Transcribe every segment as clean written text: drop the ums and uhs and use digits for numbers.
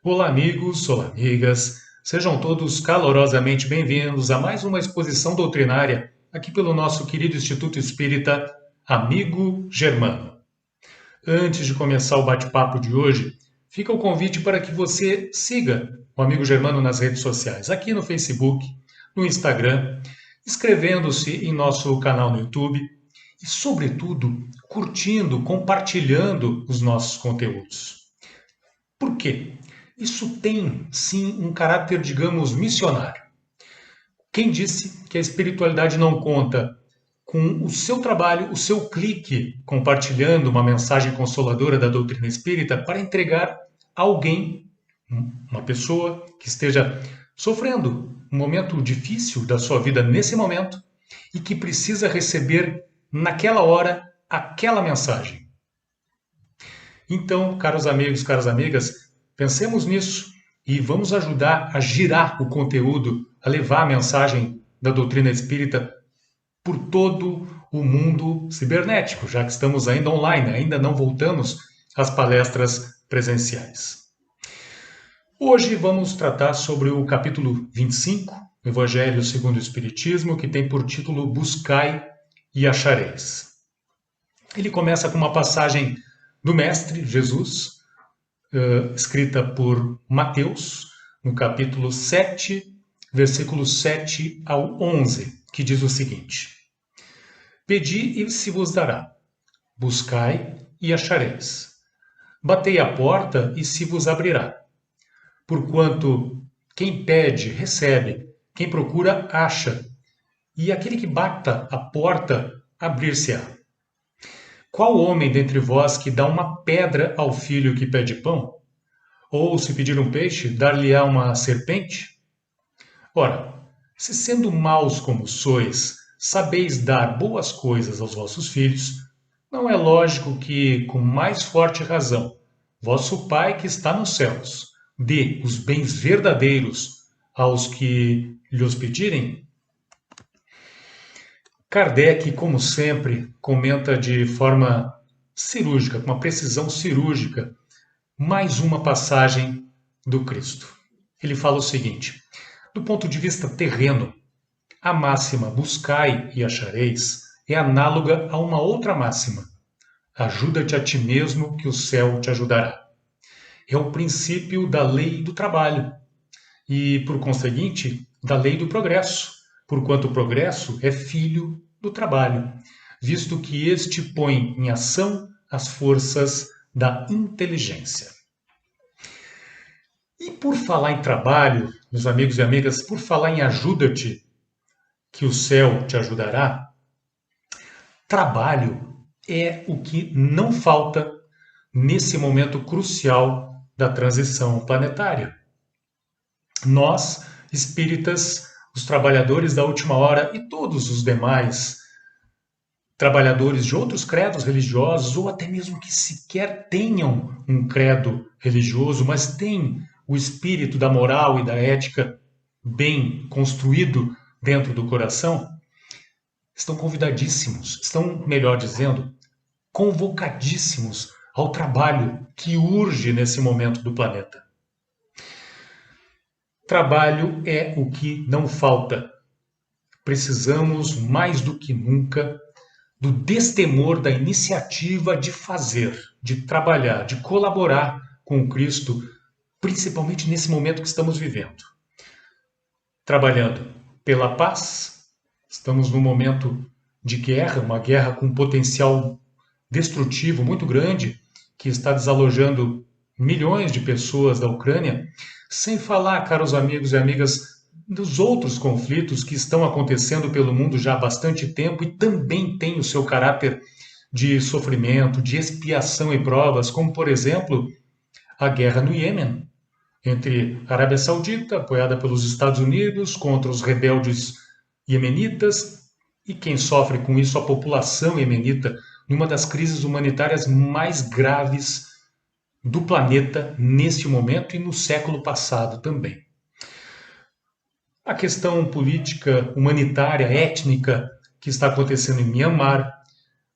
Olá, amigos, olá, amigas. Sejam todos calorosamente bem-vindos a mais uma exposição doutrinária aqui pelo nosso querido Instituto Espírita Amigo Germano. Antes de começar o bate-papo de hoje, fica o convite para que você siga o Amigo Germano nas redes sociais, aqui no Facebook, no Instagram, inscrevendo-se em nosso canal no YouTube e, sobretudo, curtindo, compartilhando os nossos conteúdos. Por quê? Isso tem, sim, um caráter, digamos, missionário. Quem disse que a espiritualidade não conta com o seu trabalho, o seu clique, compartilhando uma mensagem consoladora da doutrina espírita para entregar a alguém, uma pessoa que esteja sofrendo um momento difícil da sua vida nesse momento e que precisa receber naquela hora aquela mensagem? Então, caros amigos, caras amigas, pensemos nisso e vamos ajudar a girar o conteúdo, a levar a mensagem da doutrina espírita por todo o mundo cibernético, já que estamos ainda online, ainda não voltamos às palestras presenciais. Hoje vamos tratar sobre o capítulo 25, Evangelho segundo o Espiritismo, que tem por título Buscai e achareis. Ele começa com uma passagem do Mestre Jesus, escrita por Mateus, no capítulo 7, versículos 7 ao 11, que diz o seguinte: Pedi e se vos dará, buscai e achareis, batei à porta e se vos abrirá. Porquanto quem pede, recebe, quem procura, acha, e aquele que bata a porta, abrir-se-á. Qual homem dentre vós que dá uma pedra ao filho que pede pão? Ou, se pedir um peixe, dar-lhe-á uma serpente? Ora, se sendo maus como sois, sabeis dar boas coisas aos vossos filhos, não é lógico que, com mais forte razão, vosso Pai que está nos céus dê os bens verdadeiros aos que lhos pedirem? Kardec, como sempre, comenta de forma cirúrgica, com uma precisão cirúrgica, mais uma passagem do Cristo. Ele fala o seguinte: do ponto de vista terreno, a máxima buscai e achareis é análoga a uma outra máxima: ajuda-te a ti mesmo que o céu te ajudará. É o princípio da lei do trabalho e, por conseguinte, da lei do progresso, porquanto o progresso é filho do trabalho, visto que este põe em ação as forças da inteligência. E por falar em trabalho, meus amigos e amigas, por falar em ajuda-te, que o céu te ajudará, trabalho é o que não falta nesse momento crucial da transição planetária. Nós, espíritas, os trabalhadores da última hora e todos os demais trabalhadores de outros credos religiosos, ou até mesmo que sequer tenham um credo religioso, mas têm o espírito da moral e da ética bem construído dentro do coração, estão convidadíssimos, estão, melhor dizendo, convocadíssimos ao trabalho que urge nesse momento do planeta. Trabalho é o que não falta. Precisamos, mais do que nunca, do destemor da iniciativa de fazer, de trabalhar, de colaborar com o Cristo, principalmente nesse momento que estamos vivendo. Trabalhando pela paz, estamos num momento de guerra, uma guerra com potencial destrutivo muito grande, que está desalojando milhões de pessoas da Ucrânia, sem falar, caros amigos e amigas, dos outros conflitos que estão acontecendo pelo mundo já há bastante tempo e também têm o seu caráter de sofrimento, de expiação e provas, como, por exemplo, a guerra no Iêmen, entre a Arábia Saudita, apoiada pelos Estados Unidos, contra os rebeldes iemenitas, e quem sofre com isso, a população iemenita, numa das crises humanitárias mais graves do planeta neste momento e no século passado também. A questão política, humanitária, étnica que está acontecendo em Myanmar,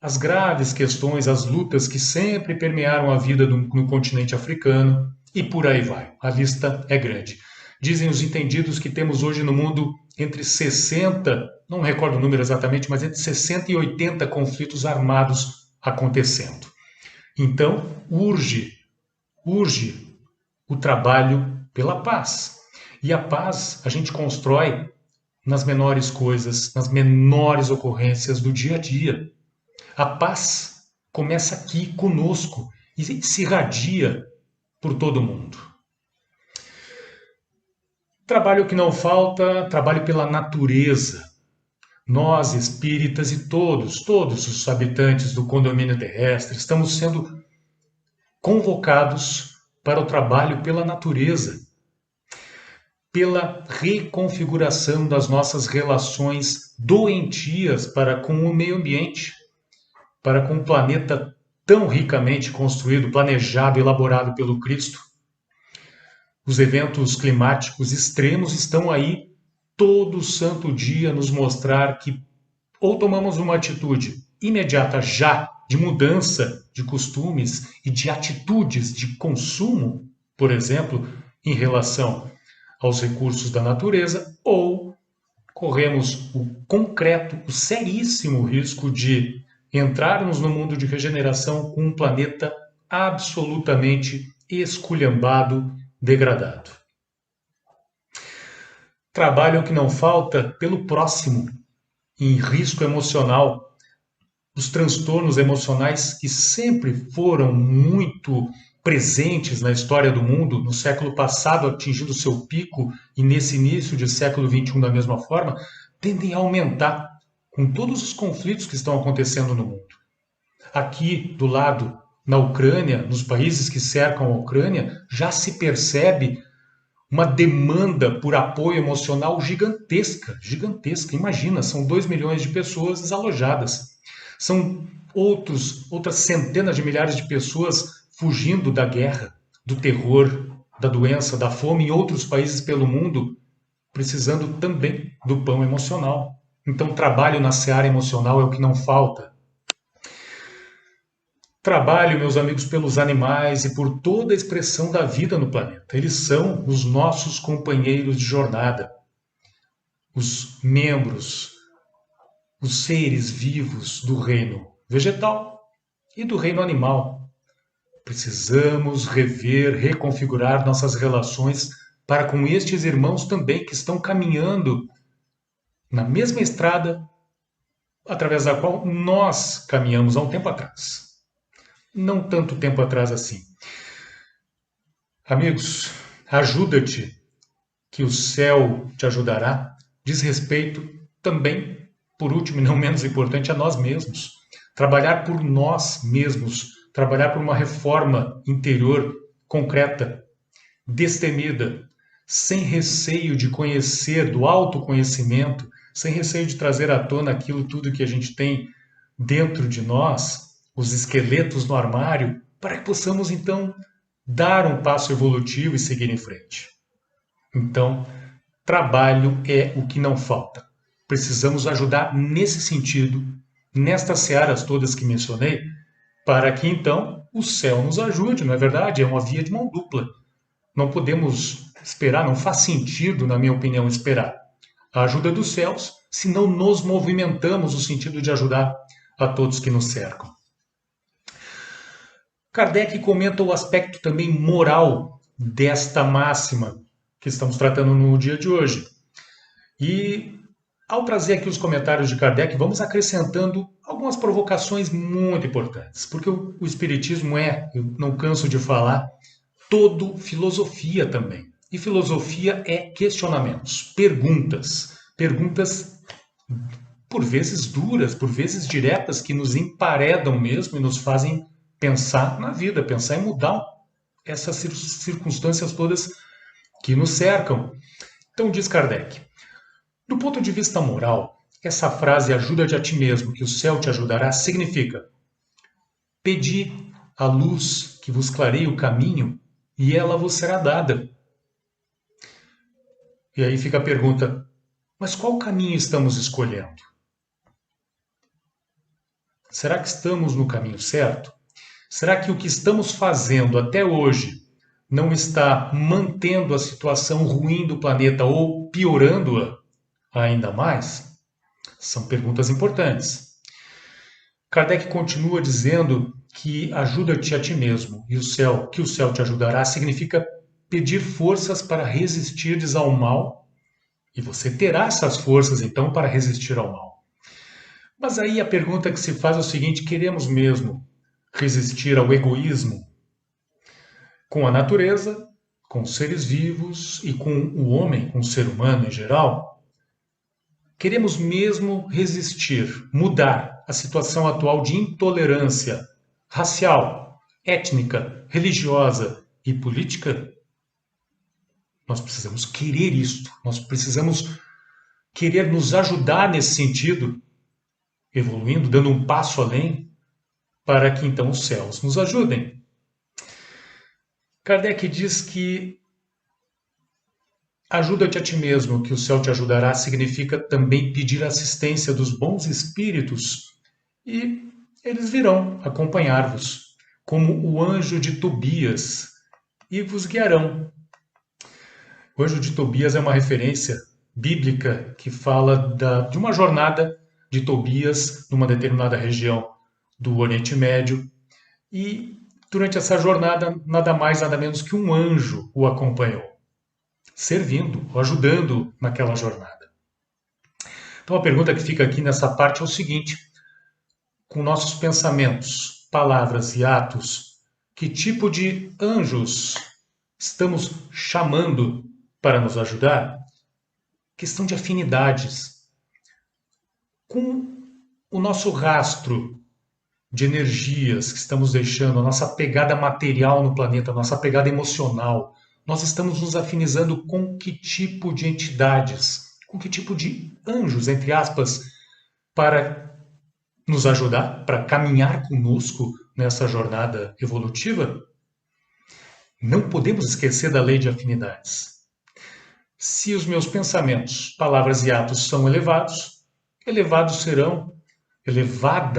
as graves questões, as lutas que sempre permearam a vida no continente africano, e por aí vai. A lista é grande. Dizem os entendidos que temos hoje no mundo entre 60, não me recordo o número exatamente, mas entre 60 e 80 conflitos armados acontecendo. Então, urge o trabalho pela paz. E a paz a gente constrói nas menores coisas, nas menores ocorrências do dia a dia. A paz começa aqui conosco e se irradia por todo mundo. Trabalho que não falta, trabalho pela natureza. Nós, espíritas e todos os habitantes do condomínio terrestre, estamos sendo convocados para o trabalho pela natureza, pela reconfiguração das nossas relações doentias para com o meio ambiente, para com o planeta tão ricamente construído, planejado, elaborado pelo Cristo. Os eventos climáticos extremos estão aí todo santo dia nos mostrar que ou tomamos uma atitude imediata já de mudança de costumes e de atitudes de consumo, por exemplo, em relação aos recursos da natureza, ou corremos o concreto, o seríssimo risco de entrarmos no mundo de regeneração com um planeta absolutamente esculhambado, degradado. Trabalho que não falta pelo próximo, em risco emocional, os transtornos emocionais que sempre foram muito presentes na história do mundo, no século passado atingindo seu pico e nesse início de século XXI da mesma forma, tendem a aumentar com todos os conflitos que estão acontecendo no mundo. Aqui do lado, na Ucrânia, nos países que cercam a Ucrânia, já se percebe uma demanda por apoio emocional gigantesca, gigantesca. Imagina, são 2 milhões de pessoas desalojadas. São outras centenas de milhares de pessoas fugindo da guerra, do terror, da doença, da fome em outros países pelo mundo, precisando também do pão emocional. Então, trabalho na seara emocional é o que não falta. Trabalho, meus amigos, pelos animais e por toda a expressão da vida no planeta. Eles são os nossos companheiros de jornada, os membros, os seres vivos do reino vegetal e do reino animal. Precisamos rever, reconfigurar nossas relações para com estes irmãos também que estão caminhando na mesma estrada através da qual nós caminhamos há um tempo atrás. Não tanto tempo atrás assim. Amigos, ajuda-te, que o céu te ajudará. Diz respeito também, por último e não menos importante, a nós mesmos. Trabalhar por nós mesmos, trabalhar por uma reforma interior concreta, destemida, sem receio de conhecer, do autoconhecimento, sem receio de trazer à tona aquilo tudo que a gente tem dentro de nós, os esqueletos no armário, para que possamos então dar um passo evolutivo e seguir em frente. Então, trabalho é o que não falta. Precisamos ajudar nesse sentido, nestas searas todas que mencionei, para que então o céu nos ajude, não é verdade? É uma via de mão dupla. Não podemos esperar, não faz sentido, na minha opinião, esperar a ajuda dos céus se não nos movimentamos no sentido de ajudar a todos que nos cercam. Kardec comenta o aspecto também moral desta máxima que estamos tratando no dia de hoje. E ao trazer aqui os comentários de Kardec, vamos acrescentando algumas provocações muito importantes, porque o Espiritismo é, eu não canso de falar, todo filosofia também. E filosofia é questionamentos, perguntas por vezes duras, por vezes diretas, que nos emparedam mesmo e nos fazem pensar na vida, pensar em mudar essas circunstâncias todas que nos cercam. Então diz Kardec, do ponto de vista moral, essa frase ajuda-te a ti mesmo, que o céu te ajudará, significa pedi a luz que vos clareie o caminho e ela vos será dada. E aí fica a pergunta, mas qual caminho estamos escolhendo? Será que estamos no caminho certo? Será que o que estamos fazendo até hoje não está mantendo a situação ruim do planeta ou piorando-a ainda mais? São perguntas importantes. Kardec continua dizendo que ajuda-te a ti mesmo e que o céu te ajudará, significa pedir forças para resistires ao mal, e você terá essas forças então para resistir ao mal. Mas aí a pergunta que se faz é o seguinte: queremos mesmo resistir ao egoísmo com a natureza, com os seres vivos e com o homem, com o ser humano em geral? Queremos mesmo resistir, mudar a situação atual de intolerância racial, étnica, religiosa e política? Nós precisamos querer isto, nós precisamos querer nos ajudar nesse sentido, evoluindo, dando um passo além, para que então os céus nos ajudem. Kardec diz que ajuda-te a ti mesmo, que o céu te ajudará, significa também pedir assistência dos bons espíritos e eles virão acompanhar-vos, como o anjo de Tobias, e vos guiarão. O anjo de Tobias é uma referência bíblica que fala de uma jornada de Tobias numa determinada região do Oriente Médio, e durante essa jornada nada mais nada menos que um anjo o acompanhou, servindo, ajudando naquela jornada. Então a pergunta que fica aqui nessa parte é o seguinte: com nossos pensamentos, palavras e atos, que tipo de anjos estamos chamando para nos ajudar? Questão de afinidades. Com o nosso rastro de energias que estamos deixando, a nossa pegada material no planeta, a nossa pegada emocional, nós estamos nos afinizando com que tipo de entidades, com que tipo de anjos, entre aspas, para nos ajudar, para caminhar conosco nessa jornada evolutiva? Não podemos esquecer da lei de afinidades. Se os meus pensamentos, palavras e atos são elevados, elevada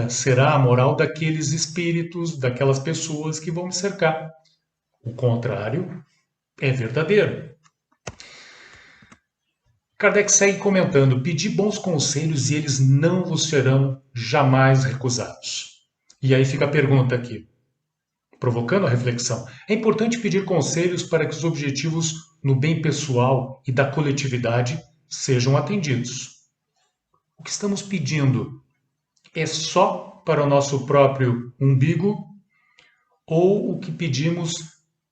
será a moral daqueles espíritos, daquelas pessoas que vão me cercar. O contrário é verdadeiro. Kardec segue comentando: pedi bons conselhos e eles não vos serão jamais recusados. E aí fica a pergunta aqui, provocando a reflexão: é importante pedir conselhos para que os objetivos no bem pessoal e da coletividade sejam atendidos. O que estamos pedindo é só para o nosso próprio umbigo, ou o que pedimos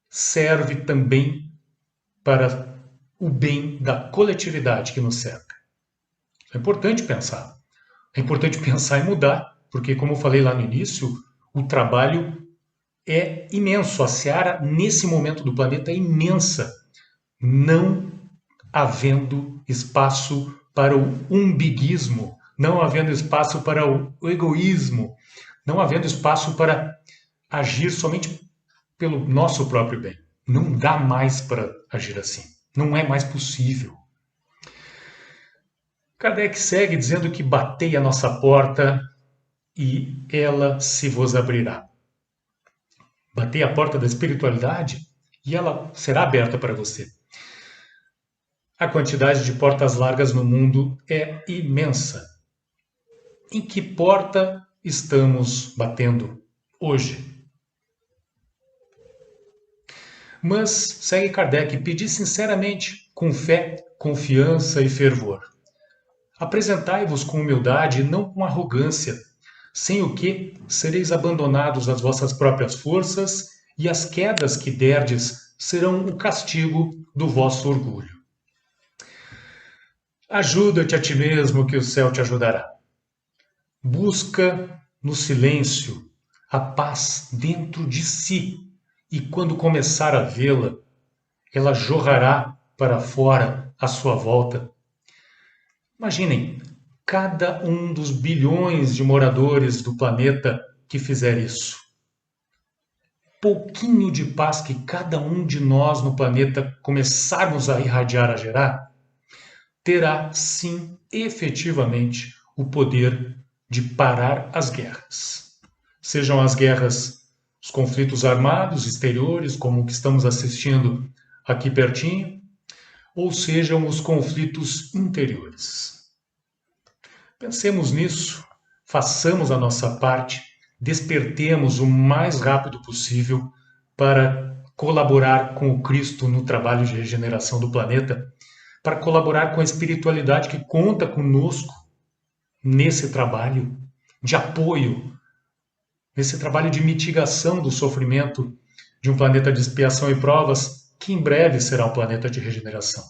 serve também para o bem da coletividade que nos cerca? É importante pensar. É importante pensar e mudar, porque, como eu falei lá no início, o trabalho é imenso. A seara, nesse momento do planeta, é imensa, não havendo espaço para o umbiguismo, não havendo espaço para o egoísmo, não havendo espaço para agir somente pelo nosso próprio bem. Não dá mais para agir assim. Não é mais possível. Kardec segue dizendo que batei a nossa porta e ela se vos abrirá. Batei a porta da espiritualidade e ela será aberta para você. A quantidade de portas largas no mundo é imensa. Em que porta estamos batendo hoje? Mas, segue Kardec, pedi sinceramente, com fé, confiança e fervor. Apresentai-vos com humildade e não com arrogância, sem o que sereis abandonados às vossas próprias forças e as quedas que derdes serão o castigo do vosso orgulho. Ajuda-te a ti mesmo, que o céu te ajudará. Busca no silêncio a paz dentro de si, e quando começar a vê-la, ela jorrará para fora à sua volta. Imaginem, cada um dos bilhões de moradores do planeta que fizer isso. Pouquinho de paz que cada um de nós no planeta começarmos a irradiar, a gerar, terá sim, efetivamente, o poder de parar as guerras. Sejam as guerras os conflitos armados exteriores, como o que estamos assistindo aqui pertinho, ou sejam os conflitos interiores. Pensemos nisso, façamos a nossa parte, despertemos o mais rápido possível para colaborar com o Cristo no trabalho de regeneração do planeta, para colaborar com a espiritualidade que conta conosco nesse trabalho de apoio, nesse trabalho de mitigação do sofrimento de um planeta de expiação e provas que em breve será um planeta de regeneração.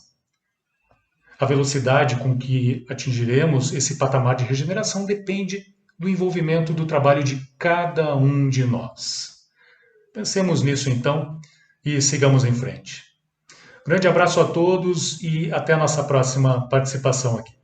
A velocidade com que atingiremos esse patamar de regeneração depende do envolvimento do trabalho de cada um de nós. Pensemos nisso então e sigamos em frente. Grande abraço a todos e até a nossa próxima participação aqui.